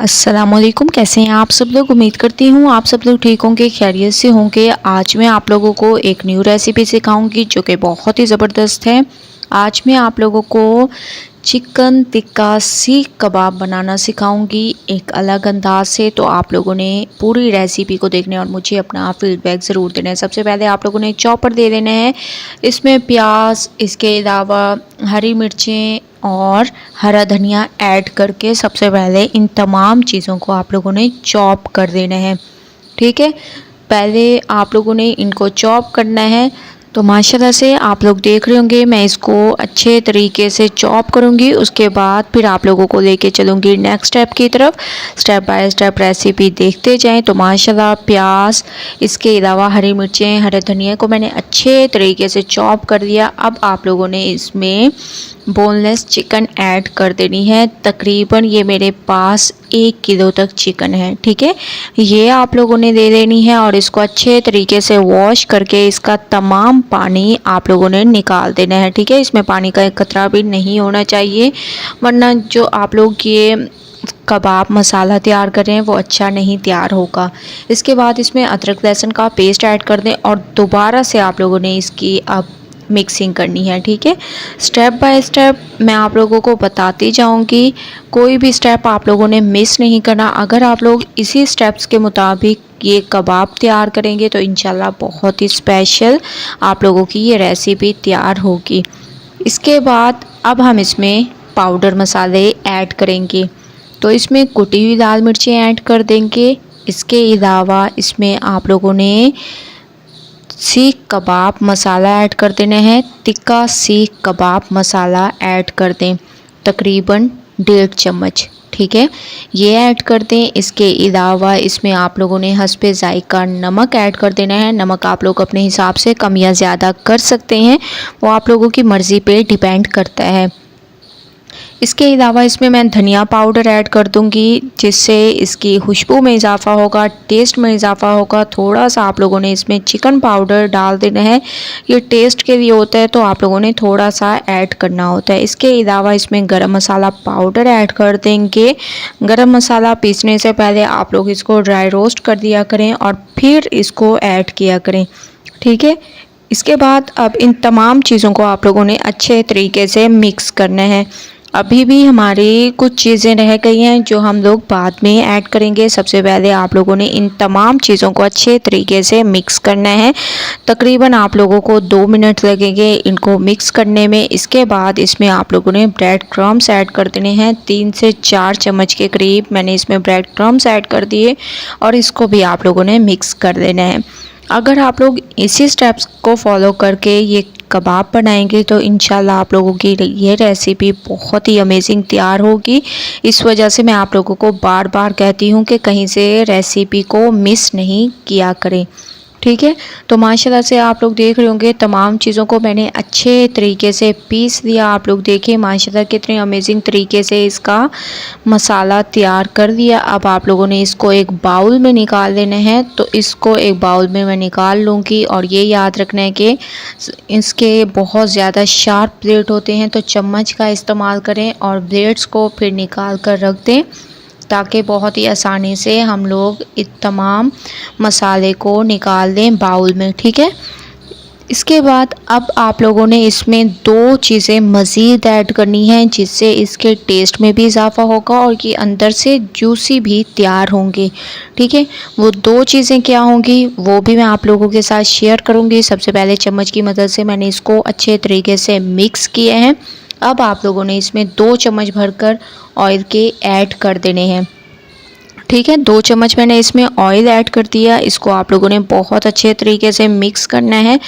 अस्सलामुअलैकुम। कैसे हैं आप सब लोग। उम्मीद करती हूँ आप सब लोग ठीक होंगे, खैरियत से होंगे। आज मैं आप लोगों को एक न्यू रेसिपी सिखाऊंगी जो कि बहुत ही ज़बरदस्त है। आज मैं आप लोगों को चिकन टिक्का सीख कबाब बनाना सिखाऊंगी एक अलग अंदाज से। तो आप लोगों ने पूरी रेसिपी को देखना है और मुझे अपना फीडबैक ज़रूर देना है। सबसे पहले आप लोगों ने चॉपर दे देना है, इसमें प्याज, इसके अलावा हरी मिर्चें और हरा धनिया ऐड करके सबसे पहले इन तमाम चीज़ों को आप लोगों ने चॉप कर देना है। ठीक है, पहले आप लोगों ने इनको चॉप करना है। तो माशाल्लाह से आप लोग देख रहे होंगे मैं इसको अच्छे तरीके से चॉप करूँगी। उसके बाद फिर आप लोगों को लेके चलूँगी नेक्स्ट स्टेप की तरफ। स्टेप बाय स्टेप रेसिपी देखते जाएं। तो माशाल्लाह प्याज, इसके अलावा हरी मिर्चें, हरे धनिया को मैंने अच्छे तरीके से चॉप कर दिया। अब आप लोगों ने इसमें बोनलेस चिकन ऐड कर देनी है। तकरीबन ये मेरे पास 1 किलो तक चिकन है। ठीक है, ये आप लोगों ने दे देनी है और इसको अच्छे तरीके से वॉश करके इसका तमाम पानी आप लोगों ने निकाल देना है। ठीक है, इसमें पानी का एक कतरा भी नहीं होना चाहिए, वरना जो आप लोग ये कबाब मसाला तैयार कर रहे हैं वो अच्छा नहीं तैयार होगा। इसके बाद इसमें अदरक लहसुन का पेस्ट ऐड कर दें और दोबारा से आप लोगों ने इसकी अब मिक्सिंग करनी है। ठीक है, स्टेप बाय स्टेप मैं आप लोगों को बताती जाऊंगी, कोई भी स्टेप आप लोगों ने मिस नहीं करना। अगर आप लोग इसी स्टेप्स के मुताबिक ये कबाब तैयार करेंगे तो इंशाल्लाह बहुत ही स्पेशल आप लोगों की ये रेसिपी तैयार होगी। इसके बाद अब हम इसमें पाउडर मसाले ऐड करेंगे। तो इसमें कुटी हुई लाल मिर्चें ऐड कर देंगे। इसके अलावा इसमें आप लोगों ने सीख कबाब मसाला ऐड कर देना है। टिक्का सीख कबाब मसाला ऐड कर दें, तकरीबन 1.5 चम्मच। ठीक है, ये ऐड कर दें। इसके अलावा इसमें आप लोगों ने हस्बे ज़ायका नमक ऐड कर देना है। नमक आप लोग अपने हिसाब से कम या ज़्यादा कर सकते हैं, वो आप लोगों की मर्ज़ी पे डिपेंड करता है। इसके अलावा इसमें मैं धनिया पाउडर ऐड कर दूंगी, जिससे इसकी खुशबू में इजाफ़ा होगा, टेस्ट में इजाफ़ा होगा। थोड़ा सा आप लोगों ने इसमें चिकन पाउडर डाल देना है, ये टेस्ट के लिए होता है तो आप लोगों ने थोड़ा सा ऐड करना होता है। इसके अलावा इसमें गरम मसाला पाउडर ऐड कर देंगे। गरम मसाला पीसने से पहले आप लोग इसको ड्राई रोस्ट कर दिया करें और फिर इसको ऐड किया करें। ठीक है, इसके बाद अब इन तमाम चीज़ों को आप लोगों ने अच्छे तरीके से मिक्स करना है। अभी भी हमारी कुछ चीज़ें रह गई हैं जो हम लोग बाद में ऐड करेंगे। सबसे पहले आप लोगों ने इन तमाम चीज़ों को अच्छे तरीके से मिक्स करना है। तकरीबन आप लोगों को 2 मिनट लगेंगे इनको मिक्स करने में। इसके बाद इसमें आप लोगों ने ब्रेड क्रम्स ऐड कर देने हैं। 3 से 4 चम्मच के करीब मैंने इसमें ब्रेड क्रम्स ऐड कर दिए और इसको भी आप लोगों ने मिक्स कर देना है। अगर आप लोग इसी स्टेप्स को फॉलो करके ये कबाब बनाएंगे तो इंशाल्लाह आप लोगों की ये रेसिपी बहुत ही अमेजिंग तैयार होगी। इस वजह से मैं आप लोगों को बार बार कहती हूँ कि कहीं से रेसिपी को मिस नहीं किया करें। ठीक है, तो माशाल्लाह से आप लोग देख रहे होंगे तमाम चीज़ों को मैंने अच्छे तरीके से पीस दिया। आप लोग देखिए माशाल्लाह कितने अमेजिंग तरीके से इसका मसाला तैयार कर दिया। अब आप लोगों ने इसको एक बाउल में निकाल लेना है। तो इसको एक बाउल में मैं निकाल लूँगी और ये याद रखना है कि इसके बहुत ज़्यादा शार्प ब्लेड होते हैं, तो चम्मच का इस्तेमाल करें और ब्लेड्स को फिर निकाल कर रख दें ताकि बहुत ही आसानी से हम लोग इस तमाम मसाले को निकाल दें बाउल में। ठीक है, इसके बाद अब आप लोगों ने इसमें 2 चीज़ें मज़ीद ऐड करनी हैं, जिससे इसके टेस्ट में भी इजाफ़ा होगा और ये अंदर से जूसी भी तैयार होंगे। ठीक है, वो 2 चीज़ें क्या होंगी वो भी मैं आप लोगों के साथ शेयर करूँगी। सबसे पहले चम्मच की मदद से मैंने इसको अच्छे तरीके से मिक्स किए हैं। अब आप लोगों ने इसमें 2 चम्मच भरकर ऑयल के ऐड कर देने हैं। ठीक है, 2 चम्मच मैंने इसमें ऑयल ऐड कर दिया। इसको आप लोगों ने बहुत अच्छे तरीके से मिक्स करना है।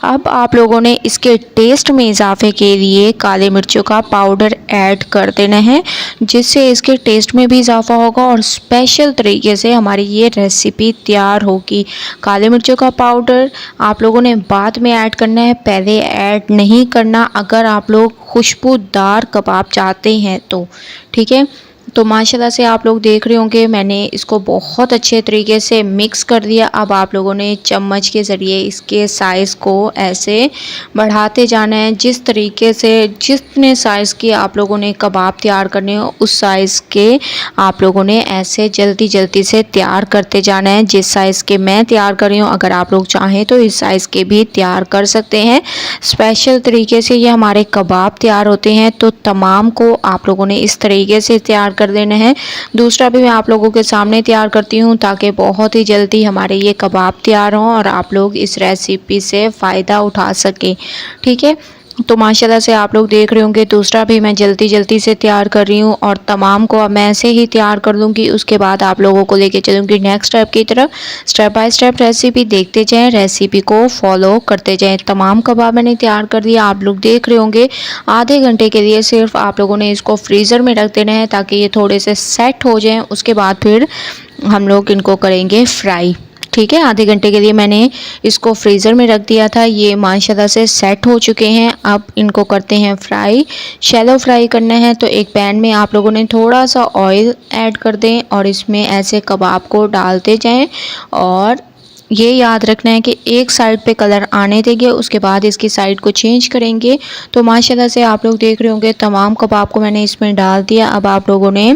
अब आप लोगों ने इसके टेस्ट में इजाफे के लिए काले मिर्चों का पाउडर ऐड कर देना है, जिससे इसके टेस्ट में भी इजाफा होगा और स्पेशल तरीके से हमारी ये रेसिपी तैयार होगी। काले मिर्चों का पाउडर आप लोगों ने बाद में ऐड करना है, पहले ऐड नहीं करना अगर आप लोग खुशबूदार कबाब चाहते हैं तो। ठीक है, तो माशाल्लाह से आप लोग देख रहे होंगे मैंने इसको बहुत अच्छे तरीके से मिक्स कर दिया। अब आप लोगों ने चम्मच के ज़रिए इसके साइज़ को ऐसे बढ़ाते जाना है। जिस तरीके से जितने साइज़ की आप लोगों ने कबाब तैयार करने हो उस साइज़ के आप लोगों ने ऐसे जल्दी जल्दी से तैयार करते जाना है। जिस साइज़ के मैं तैयार कर रही हूँ अगर आप लोग चाहें तो इस साइज़ के भी तैयार कर सकते हैं। स्पेशल तरीके से ये हमारे कबाब तैयार होते हैं, तो तमाम को आप लोगों ने इस तरीके से तैयार कर देना है। दूसरा भी मैं आप लोगों के सामने तैयार करती हूँ ताकि बहुत ही जल्दी हमारे ये कबाब तैयार हों और आप लोग इस रेसिपी से फ़ायदा उठा सकें। ठीक है, तो माशाल्लाह से आप लोग देख रहे होंगे दूसरा भी मैं जल्दी जल्दी से तैयार कर रही हूँ और तमाम को अब मैं ऐसे ही तैयार कर दूँगी। उसके बाद आप लोगों को लेके चलूँगी नेक्स्ट स्टेप की तरफ। स्टेप बाय स्टेप रेसिपी देखते जाएं, रेसिपी को फॉलो करते जाएं। तमाम कबाब मैंने तैयार कर दिया, आप लोग देख रहे होंगे। आधे घंटे के लिए सिर्फ आप लोगों ने इसको फ्रीज़र में रख देना है ताकि ये थोड़े से सेट हो जाएँ। उसके बाद फिर हम लोग इनको करेंगे फ्राई। ठीक है, आधे घंटे के लिए मैंने इसको फ्रीज़र में रख दिया था। ये माशाल्लाह से सेट हो चुके हैं। अब इनको करते हैं फ्राई। शैलो फ्राई करना है तो एक पैन में आप लोगों ने थोड़ा सा ऑयल ऐड कर दें और इसमें ऐसे कबाब को डालते जाएं और ये याद रखना है कि एक साइड पे कलर आने देंगे, उसके बाद इसकी साइड को चेंज करेंगे। तो माशाल्लाह से आप लोग देख रहे होंगे तमाम कबाब को मैंने इसमें डाल दिया। अब आप लोगों ने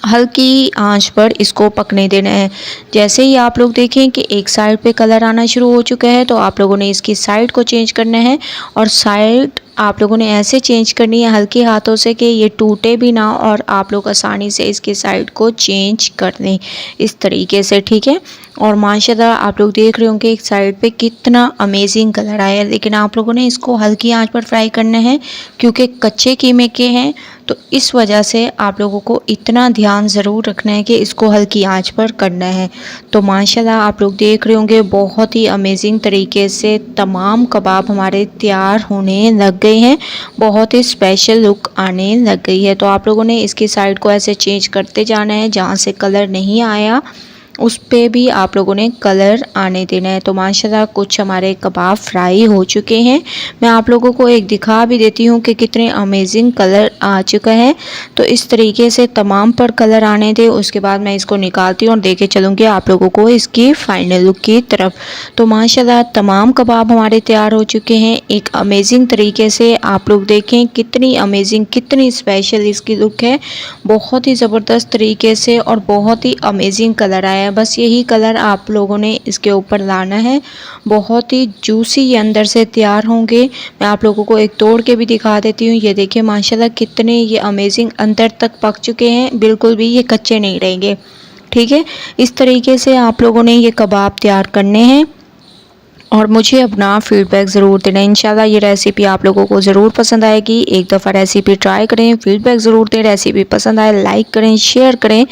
हल्की आंच पर इसको पकने देना है। जैसे ही आप लोग देखें कि एक साइड पे कलर आना शुरू हो चुका है तो आप लोगों ने इसकी साइड को चेंज करना है और साइड आप लोगों ने ऐसे चेंज करनी है हल्के हाथों से कि ये टूटे भी ना और आप लोग आसानी से इसकी साइड को चेंज कर दें इस तरीके से। ठीक है, और माशाल्लाह आप लोग देख रहे होंगे एक साइड पे कितना अमेजिंग कलर आया है। लेकिन आप लोगों ने इसको हल्की आंच पर फ्राई करना है क्योंकि कच्चे कीमे के हैं, तो इस वजह से आप लोगों को इतना ध्यान ज़रूर रखना है कि इसको हल्की आंच पर करना है। तो माशाल्लाह आप लोग देख रहे होंगे बहुत ही अमेजिंग तरीके से तमाम कबाब हमारे तैयार होने लग गए हैं। बहुत ही स्पेशल लुक आने लग गई है। तो आप लोगों ने इसकी साइड को ऐसे चेंज करते जाना है, जहाँ से कलर नहीं आया उस पे भी आप लोगों ने कलर आने देना है। तो माशाल्लाह कुछ हमारे कबाब फ्राई हो चुके हैं। मैं आप लोगों को एक दिखा भी देती हूँ कि कितने अमेजिंग कलर आ चुका है। तो इस तरीके से तमाम पर कलर आने दे, उसके बाद मैं इसको निकालती हूँ और देके चलूँगी आप लोगों को इसकी फाइनल लुक की तरफ। तो माशाल्लाह तमाम कबाब हमारे तैयार हो चुके हैं एक अमेजिंग तरीके से। आप लोग देखें कितनी अमेजिंग कितनी स्पेशल इसकी लुक है, बहुत ही ज़बरदस्त तरीके से और बहुत ही अमेजिंग कलर आया। बस यही कलर आप लोगों ने इसके ऊपर लाना है। बहुत ही जूसी ये अंदर से तैयार होंगे। मैं आप लोगों को एक तोड़ के भी दिखा देती हूँ। ये देखिए माशाल्लाह कितने ये अमेजिंग अंदर तक पक चुके हैं, बिल्कुल भी ये कच्चे नहीं रहेंगे। ठीक है, इस तरीके से आप लोगों ने ये कबाब तैयार करने हैं और मुझे अपना फीडबैक ज़रूर देना। इंशाल्लाह ये रेसिपी आप लोगों को ज़रूर पसंद आएगी। एक दफ़ा रेसिपी ट्राई करें, फीडबैक ज़रूर दें। रेसिपी पसंद आए लाइक करें, शेयर करें।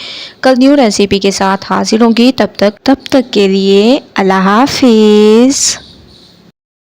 कल न्यू रेसिपी के साथ हाजिर होंगी, तब तक के लिए अल्लाह हाफिज़।